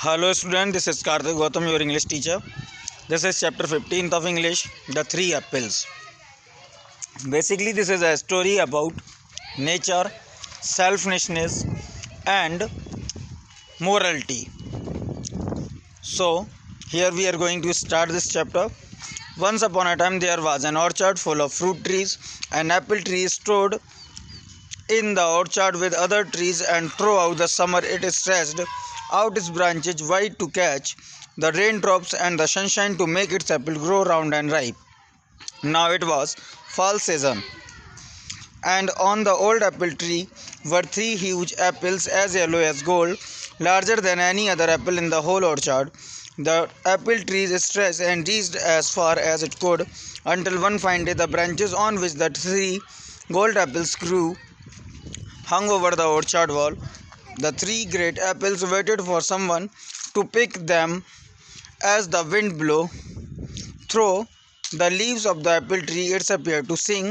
Hello student, this is Karthik Gautam, your English teacher. This is chapter 15th of English, The Three Apples. Basically, this is a story about nature, selfishness and morality. So, here we are going to start this chapter. Once upon a time there was an orchard full of fruit trees. An apple tree stood in the orchard with other trees, and throughout the summer it stretched out its branches wide to catch the raindrops and the sunshine to make its apple grow round and ripe. Now it was fall season, and on the old apple tree were three huge apples as yellow as gold, larger than any other apple in the whole orchard. The apple trees stretched and reached as far as it could, until one fine day the branches on which the three gold apples grew hung over the orchard wall. The three great apples waited for someone to pick them as the wind blew through the leaves of the apple tree. It appeared to sing,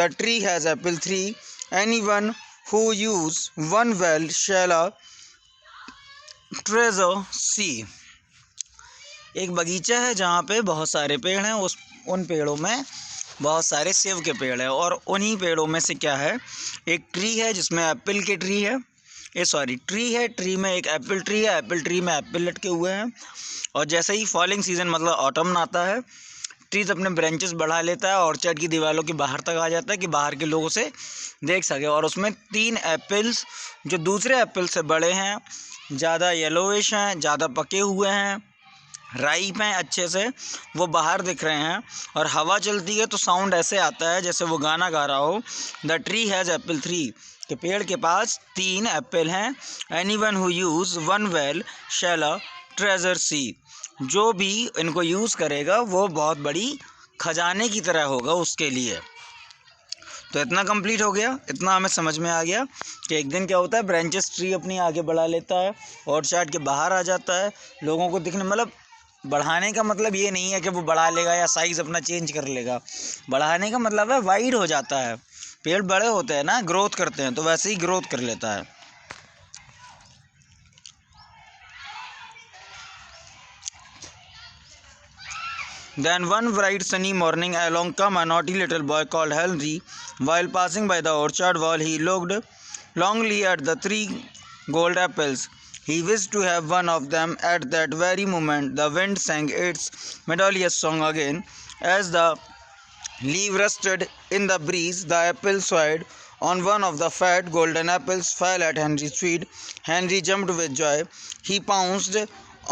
"The tree has apple tree. Anyone who use one well shall a treasure see." एक बगीचा है जहाँ पे बहुत सारे पेड़ हैं. उन पेड़ों में बहुत सारे सेब के पेड़ हैं, और उन्हीं पेड़ों में से क्या है, एक ट्री है जिसमें एप्पल के ट्री है. ट्री है, ट्री में एक एप्पल ट्री है, एप्पल ट्री में एप्पल लटके हुए हैं. और जैसे ही फॉलिंग सीजन मतलब ऑटम आता है, ट्रीज अपने ब्रांचेस बढ़ा लेता है, ऑर्चर्ड की दीवारों के बाहर तक आ जाता है कि बाहर के लोग उसे देख सके. और उसमें तीन एप्पल्स जो दूसरे एप्पल से बड़े हैं, ज़्यादा येलोइश हैं, ज़्यादा पके हुए हैं, राइप हैं अच्छे से, वो बाहर दिख रहे हैं. और हवा चलती है तो साउंड ऐसे आता है जैसे वो गाना गा रहा हो, the tree has apple three, कि पेड़ के पास तीन एप्पल हैं. Anyone who use one well shall a treasure see, जो भी इनको यूज़ करेगा वो बहुत बड़ी खजाने की तरह होगा उसके लिए. तो इतना कंप्लीट हो गया, इतना हमें समझ में आ गया कि एक दिन क्या होता है, ब्रांचेस ट्री अपनी आगे बढ़ा लेता है, ऑर्चर्ड के बाहर आ जाता है, लोगों को दिखने, मतलब बढ़ाने का मतलब ये नहीं है कि वो बढ़ा लेगा या साइज़ अपना चेंज कर लेगा. बढ़ाने का मतलब है वाइड हो जाता है. पेड़ बड़े होते हैं ना, ग्रोथ करते हैं, तो वैसे ही ग्रोथ कर लेता है. Then one bright sunny morning along came a naughty little boy called Henry. While passing by the orchard wall, he looked longingly at the three gold apples. He wished to have one of them. At that very moment, the wind sang its melodious song again. As the leaf rustled in the breeze, the apple swayed. On one of the fat golden apples fell at Henry's feet. Henry jumped with joy. He pounced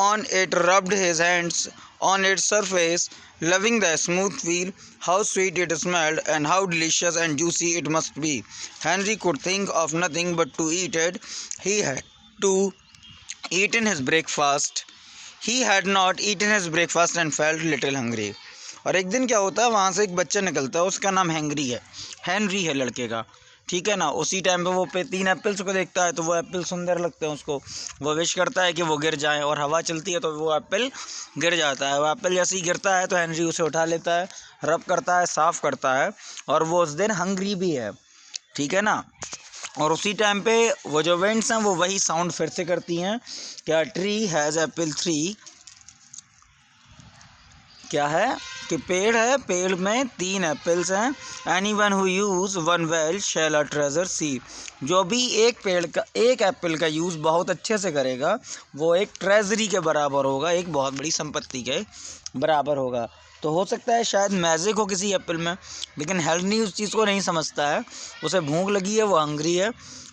on it, rubbed his hands on its surface, loving the smooth feel. How sweet it smelled, and how delicious and juicy it must be. Henry could think of nothing but to eat it. He had to eaten his breakfast. He had not eaten his breakfast and felt little hungry. और एक दिन क्या होता है, वहाँ से एक बच्चा निकलता है, उसका नाम हेनरी है लड़के का, ठीक है ना. उसी टाइम पे वो तीन एप्पल्स को देखता है, तो वो एप्पल सुंदर लगते हैं उसको. वो विश करता है कि वो गिर जाएं, और हवा चलती है तो वो एप्पल गिर जाता है. वो एप्पल जैसे ही गिरता है तो हेनरी उसे उठा लेता है, रब करता है, साफ़ करता है. और वो उस दिन हंग्री भी है, ठीक है ना. और उसी टाइम पे वो जो विंड्स हैं वो वही साउंड फिर से करती हैं, क्या ट्री हैज़ एप्पल थ्री, क्या है कि पेड़ है, पेड़ में तीन एप्पल्स हैं. Anyone who use one well shall a treasure see, जो भी एक एप्पल का यूज़ बहुत अच्छे से करेगा वो एक ट्रेजरी के बराबर होगा, एक बहुत बड़ी संपत्ति के बराबर होगा. तो हो सकता है शायद मैजिक हो किसी एप्पल में, लेकिन हेनरी उस चीज़ को नहीं समझता है. उसे भूख लगी है, वो हंग्री है,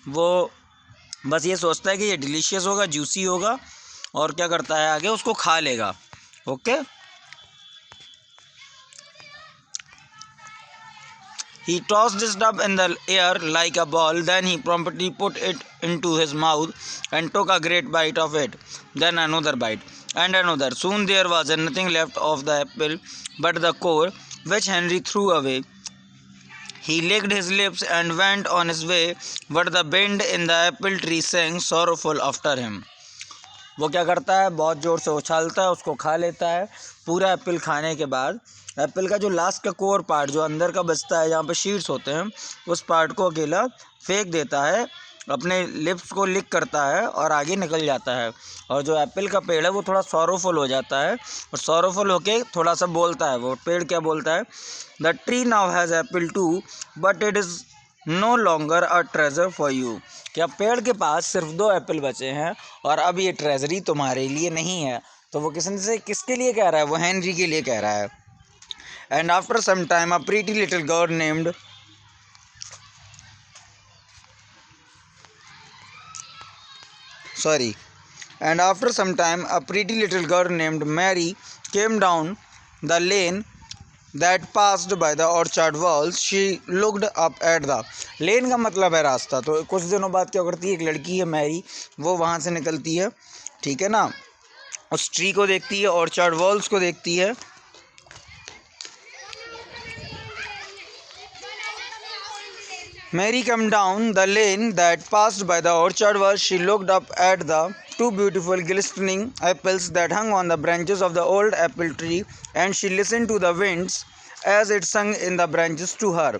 वो बस ये सोचता है कि ये डिलीशियस होगा, जूसी होगा, और क्या करता है आगे, उसको खा लेगा. Okay. He tossed it up in the air like a ball. Then he promptly put it into his mouth and took a great bite of it. Then another bite and another. Soon there was nothing left of the apple but the core, which Henry threw away. He licked his lips and went on his way, but the wind in the apple tree sang sorrowful after him. वो क्या करता है, बहुत ज़ोर से उछालता है, उसको खा लेता है. पूरा एप्पल खाने के बाद एप्पल का जो लास्ट का कोर पार्ट, जो अंदर का बचता है, जहाँ पे शीड्स होते हैं, उस पार्ट को अकेला फेंक देता है अपने लिप्स को लिक करता है और आगे निकल जाता है। और जो एप्पल का पेड़ है वो थोड़ा सॉरोफुल हो जाता है और सॉरोफुल होके थोड़ा सा बोलता है। वो पेड़ क्या बोलता है? The tree now has apple two but it is no longer a treasure for you. क्या पेड़ के पास सिर्फ 2 एप्पल बचे हैं और अब ये ट्रेजरी तुम्हारे लिए नहीं है। तो वो किसके लिए कह रहा है? वो हेनरी के लिए कह रहा है। And after some time a pretty little girl named And after some time, a pretty little girl named Mary came down the lane that passed by the orchard walls. She looked up at the lane का मतलब है रास्ता। तो कुछ दिनों बाद क्या करती है, एक लड़की है मैरी, वो वहाँ से निकलती है, ठीक है ना, उस ट्री को देखती है, ऑर्चर्ड वॉल्स को देखती है। Mary came down the lane that passed by the orchard wall. She looked up at the 2 beautiful glistening apples that hung on the branches of the old apple tree, and she listened to the winds as it sung in the branches to her.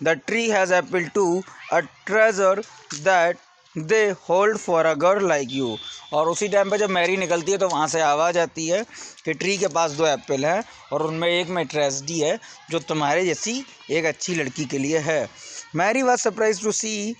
The tree has apple too, a treasure that they hold for a girl like you. और उसी time पे जब Mary निकलती है तो वहाँ से आवाज़ आती है कि ट्री के पास 2 एप्पल हैं और उनमें एक में ट्रेजडी है जो तुम्हारे जैसी एक अच्छी लड़की के लिए है। Mary was surprised to see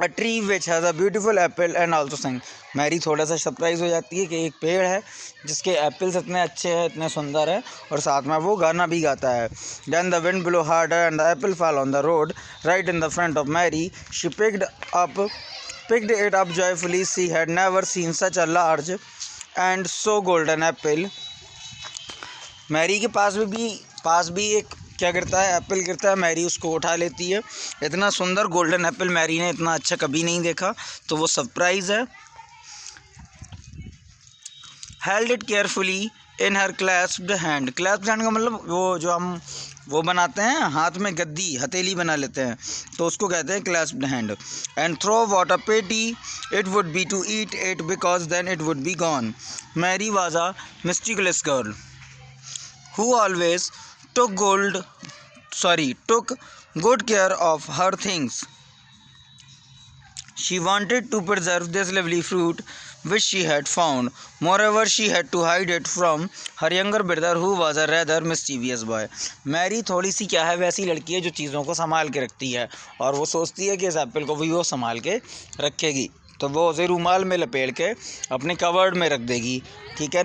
a tree which has a beautiful apple and also sang. Mary थोड़ा सा सरप्राइज हो जाती है कि एक पेड़ है जिसके एप्पल्स इतने अच्छे हैं, इतने सुंदर है और साथ में वो गाना भी गाता है। Then the wind blew harder and the apple fell on the road right in the front of Mary. She picked it up joyfully. She had never seen such a large and so golden apple. Mary के पास भी एक क्या करता है, Apple गिरता है। Mary उसको उठा लेती है। इतना सुंदर गोल्डन एप्पल मैरी ने इतना अच्छा कभी नहीं देखा, तो वो सरप्राइज है। Held it carefully in her clasped hand. Clasped hand का मतलब वो जो हम वो बनाते हैं, हाथ में गद्दी हथेली बना लेते हैं, तो उसको कहते हैं clasped hand. And throw what a pity it would be to eat it because then it would be gone. Mary was a meticulous girl who always took good care of her things. She wanted to preserve this lovely fruit which she had found. Moreover, she had to hide it from her younger brother who was a rather mischievous boy. Mary थोड़ी सी क्या है, वैसी लड़की है जो चीज़ों को संभाल के रखती है और वो सोचती है कि इस एप्पल को भी वो संभाल के रखेगी, तो वो उसे रूमाल में लपेट के अपने कवर्ड में रख देगी, ठीक है,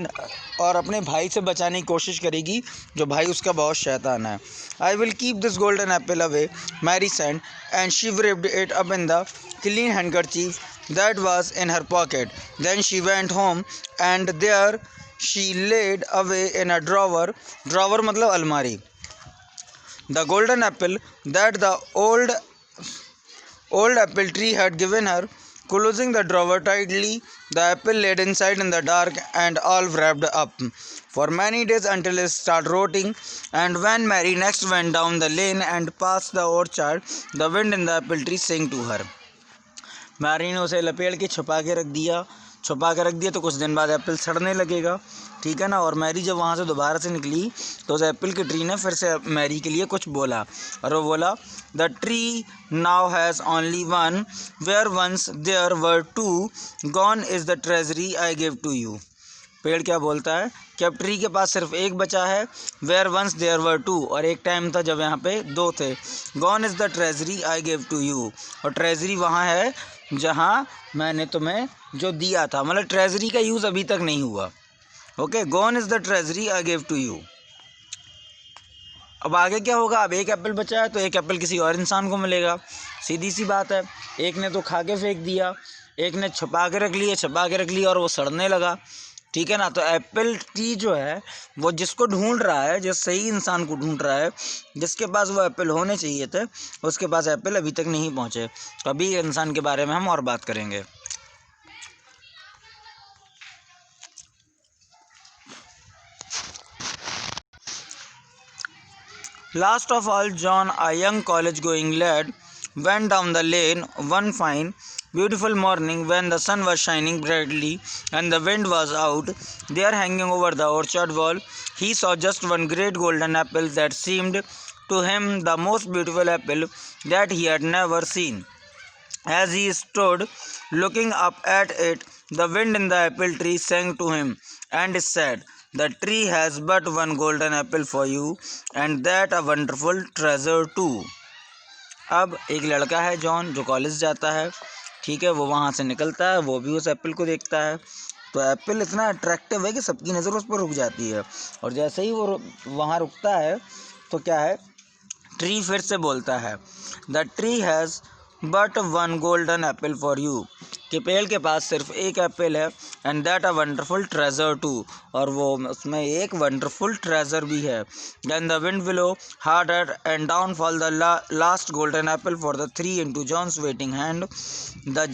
और अपने भाई से बचाने की कोशिश करेगी जो भाई उसका बहुत शैतान है। I will keep this golden apple away, Mary said, and she wrapped it up in the clean handkerchief that was in her pocket. Then she went home and there she laid away in a drawer मतलब अलमारी, the golden apple that the old apple tree had given her. Closing the drawer tightly, the apple laid inside in the dark and all wrapped up for many days until it started rotting. And when Mary next went down the lane and passed the orchard, the wind in the apple tree sang to her. Mary ने उसे लपेट के छुपा के रख दिया तो कुछ दिन बाद एप्पल सड़ने लगेगा, ठीक है ना। और मैरी जब वहाँ से दोबारा से निकली तो उस एप्पल के ट्री ने फिर से मैरी के लिए कुछ बोला, और वो बोला, the tree now has only one where once there were two, gone is the treasury I give to you. पेड़ क्या बोलता है कि अब ट्री के पास सिर्फ एक बचा है, where once there were two, और एक टाइम था जब यहाँ पे 2 थे। Gone is the treasury I give to you, और ट्रेजरी वहाँ है जहाँ मैंने तुम्हें जो दिया था, मतलब ट्रेजरी का यूज़ अभी तक नहीं हुआ। Okay, gone is the treasury I give to you. अब आगे क्या होगा? अब एक एप्पल बचा है तो एक एप्पल किसी और इंसान को मिलेगा, सीधी सी बात है। एक ने तो खा के फेंक दिया, एक ने छुपा के रख लिया और वो सड़ने लगा, ठीक है ना। तो एप्पल ट्री जो है वो जिसको ढूंढ रहा है, जिस सही इंसान को ढूंढ रहा है, जिसके पास वो एप्पल होने चाहिए थे, उसके पास एप्पल अभी तक नहीं पहुँचे। तो अभी इंसान के बारे में हम और बात करेंगे। Last of all, John, a young college-going lad, went down the lane one fine, beautiful morning when the sun was shining brightly and the wind was out. There, hanging over the orchard wall, he saw just one great golden apple that seemed to him the most beautiful apple that he had never seen. As he stood looking up at it, the wind in the apple tree sang to him and said, "The tree has but one golden apple for you, and that a wonderful treasure too." अब एक लड़का है John जो college जाता है, ठीक है, वो वहाँ से निकलता है, वो भी उस एप्पल को देखता है। तो एप्पल इतना अट्रैक्टिव है कि सबकी नज़र उस पर रुक जाती है, और जैसे ही वो वहाँ रुकता है तो क्या है, ट्री फिर से बोलता है, the tree has but one golden apple for you, कि पेड़ के पास सिर्फ एक एप्पल है, and that a wonderful treasure too, और वो उसमें एक वंडरफुल ट्रेजर भी है। Then the wind blew harder and down fall the last golden apple for the tree into John's waiting hand,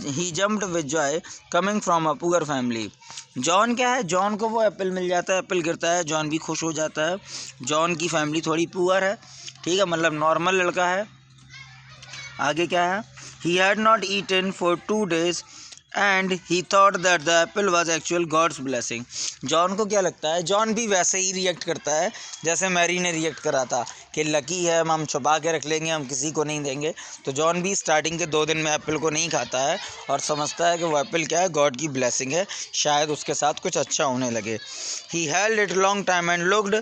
he jumped with joy coming from a poor family. John क्या है, John को वो Apple मिल जाता है, Apple गिरता है, John भी खुश हो जाता है। जॉन की फैमिली थोड़ी पुअर है, ठीक है, मतलब नॉर्मल लड़का है। आगे क्या है, he had not eaten for 2 days and he thought that the apple was actual God's blessing. John को क्या लगता है, जॉन भी वैसे ही रिएक्ट करता है जैसे मैरी ने रिएक्ट करा था कि लकी है, हम छुपा के रख लेंगे, हम किसी को नहीं देंगे। तो जॉन भी स्टार्टिंग के 2 दिन में एप्पल को नहीं खाता है और समझता है कि वो एप्पल क्या है, गॉड की ब्लेसिंग है, शायद उसके साथ कुछ अच्छा होने लगे। he held it long time and looked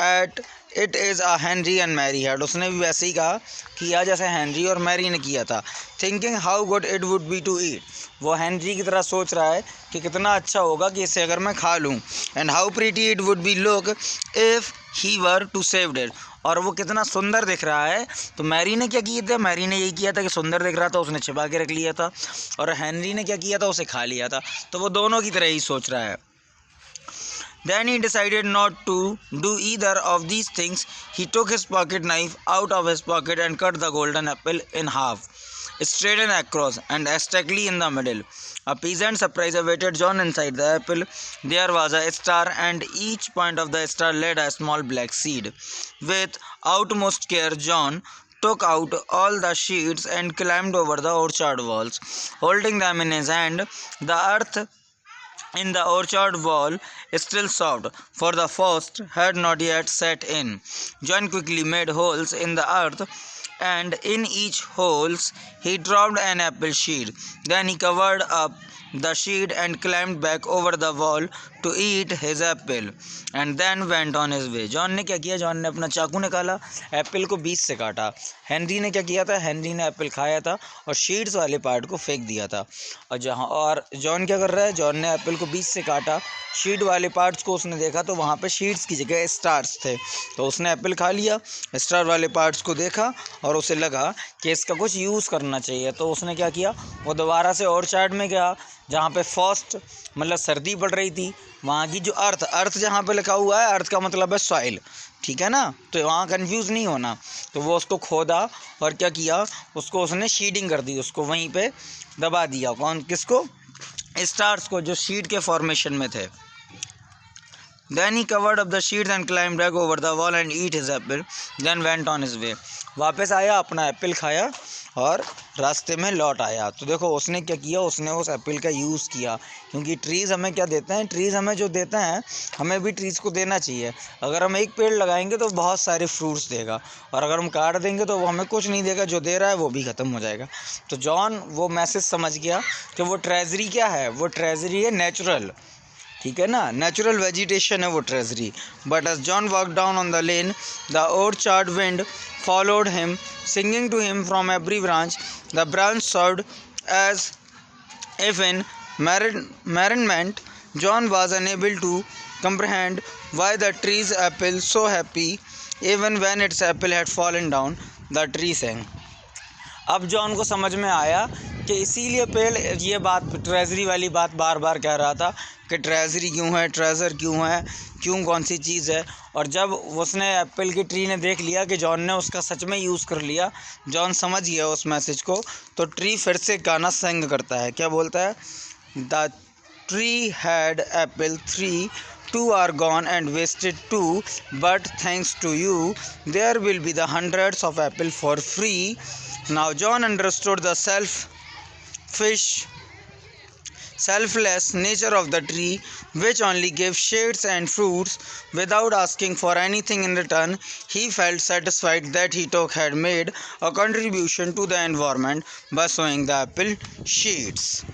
at it is a Henry and Mary had, उसने भी वैसे ही कहा, किया जैसे हेनरी और मैरी ने किया था। Thinking how good it would be to eat, वो हेनरी की तरह सोच रहा है कि कितना अच्छा होगा कि इसे अगर मैं खा लूँ, and how pretty it would be look if he were to saved it, और वो कितना सुंदर दिख रहा है। तो मैरी ने क्या किया था, मैरी ने यही किया था कि सुंदर दिख रहा था, उसने छिपा के रख लिया था, और हेनरी ने क्या किया था, उसे खा लिया था। तो वो दोनों की तरह ही सोच रहा है। Then he decided not to do either of these things. He took his pocket knife out of his pocket and cut the golden apple in half, straight and across, and exactly in the middle. A pleasant surprise awaited John inside the apple. There was a star, and each point of the star led a small black seed. With utmost care, John took out all the sheets and climbed over the orchard walls, holding them in his hand. The earth in the orchard wall still soft, for the frost had not yet set in. John quickly made holes in the earth, and in each holes he dropped an apple seed. Then he covered up the seed and climbed back over the wall to eat his apple, and then went on his way. John ने क्या किया, John ने अपना चाकू निकाला, Apple को बीच से काटा। हेनरी ने क्या किया था, हेनरी ने एप्पल खाया था और शीड्स वाले पार्ट को फेंक दिया था। और जॉन क्या कर रहा है, जॉन ने एप्पल को बीच से काटा, शीड वाले पार्ट्स को उसने देखा तो वहाँ पे शीड्स की जगह स्टार्स थे, तो उसने एप्पल खा लिया। स्टार वाले पार्ट्स को देखा और उसे लगा कि इसका कुछ यूज़ करना चाहिए, तो उसने क्या किया, वो दोबारा से ऑर्चार्ड में गया जहाँ पे फर्स्ट मतलब सर्दी पड़ रही थी, वहाँ की जो अर्थ जहाँ पे लिखा हुआ है, अर्थ का मतलब है सॉइल, ठीक है ना, तो वहाँ कंफ्यूज नहीं होना। तो वो उसको खोदा और क्या किया, उसको उसने शीडिंग कर दी, उसको वहीं पे दबा दिया। किसको, स्टार्स को, जो शीड के फॉर्मेशन में थे। Then he covered up the sheets and climbed back over the wall and ate his apple. Then went on his way. वापस आया, अपना एप्पल खाया और रास्ते में लौट आया। तो देखो उसने क्या किया, उसने उस एप्पल का यूज़ किया, क्योंकि ट्रीज़ हमें क्या देते हैं, ट्रीज़ हमें जो देते हैं हमें भी ट्रीज़ को देना चाहिए। अगर हम एक पेड़ लगाएंगे तो बहुत सारे फ्रूट्स देगा, और अगर हम काट देंगे तो वो हमें कुछ नहीं देगा, जो दे रहा है वो भी ख़त्म हो जाएगा। तो जॉन वो मैसेज समझ गया कि वो ट्रेजरी क्या है, वो ट्रेजरी है नेचुरल, ठीक है ना, नेचुरल वेजिटेशन है वो treasury. But as John walk down on the lane, the orchard wind followed him, singing to him from every branch. The branch sobbed as if in merriment. John was unable to comprehend why the tree's apple so happy, even when its apple had fallen down. The tree sang. अब John को समझ में आया कि इसीलिए पेड़ ये बात, ट्रेजरी वाली बात बार बार कह रहा था कि ट्रेजरी क्यों है, ट्रेजर क्यों है, क्यों, कौन सी चीज़ है। और जब उसने एप्पल की ट्री ने देख लिया कि जॉन ने उसका सच में यूज़ कर लिया, जॉन समझ गया उस मैसेज को, तो ट्री फिर से गाना सिंग करता है। क्या बोलता है, the tree had Apple 3, 2 are gone and wasted 2, but thanks to you there will be the hundreds of apple for free. Now John understood the selfish selfless nature of the tree, which only gives shades and fruits without asking for anything in return, he felt satisfied that he had made a contribution to the environment by sowing the apple shades.